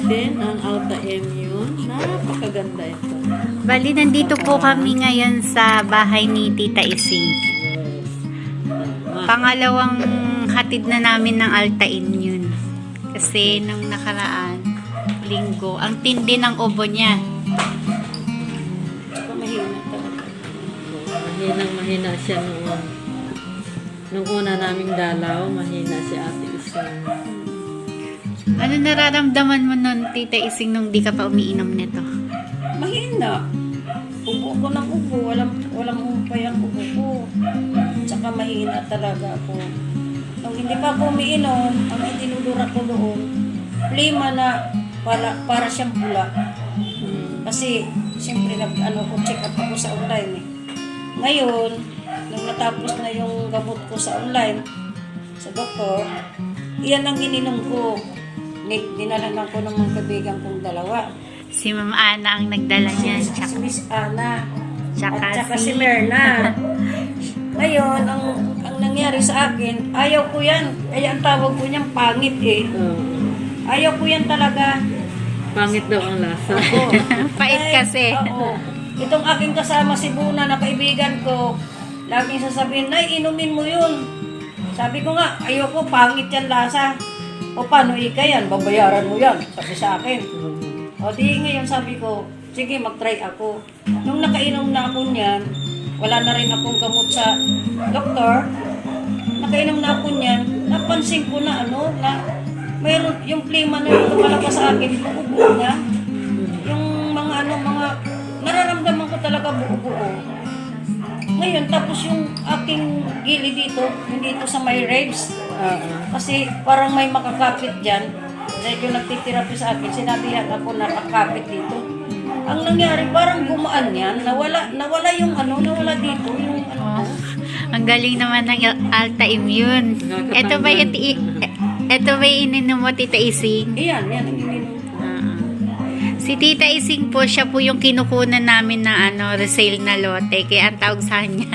din ang Alta Immune. Napakaganda ito. Bali, nandito po kami ngayon sa bahay ni Tita Ising. Yes. Pangalawang hatid na namin ng Alta Immune. Kasi nung nakaraan, linggo, ang tindi ng ubo niya. Saka mahina talaga. Mahina siya nung una naming dalaw. Mahina si Ate Isang. Ano nararamdaman mo nun, Tita Ising, nung di ka pa umiinom nito? Mahina. Ubo ko ng ubo. Walang humpay ang ubo ko. Tsaka mahina talaga ako. Nung hindi pa ako umiinom, ang itinudura ko doon, plima na para siyang bula. Kasi, siyempre, check up ako sa online eh. Ngayon, nung natapos na yung gamot ko sa online, sa doktor, iyan ang ininom ko. Dinalanan ko ng mga kaibigan kong dalawa. Si Ma'am Ana ang nagdala niyan. Si Miss Ana. Tsaka At saka si Merna. Ngayon, ang nangyari sa akin, ayaw ko yan. Kaya ang tawag ko niyang pangit eh. Ayaw ko yan talaga. Pangit daw ang lasa. Oo. Pait kasi. Oo. Itong aking kasama si Buna na kaibigan ko, laging sasabihin, Nay, inumin mo yun. Sabi ko nga, ayaw ko, pangit yan lasa. O paano yan? Babayaran mo yan. Sabi sa akin. O di ngayon sabi ko, sige mag-try ako. Nung nakainom na ako niyan, wala na rin akong gamot sa doktor. Nakainom na ako niyan, napansin ko na na mayroon yung plima na yung lumalabas sa akin, buo-buo niya. Yung mga nararamdaman ko talaga buo-buo. Ngayon, tapos yung aking gili dito, yung dito sa may ribs, kasi parang may makakapit dyan. Dahil yung nagtitirapi sa akin, sinabihan ako na kakapit dito. Ang nangyari, parang gumaan yan. Nawala yung nawala dito. Yung Ang galing naman ng Alta Immune. Ito ba yung ininom mo, Tita Ising? Yan ang ininom ko. Si Tita Ising po, siya po yung kinukunan namin ng resale na lote. Kaya ang tawag sa kanya,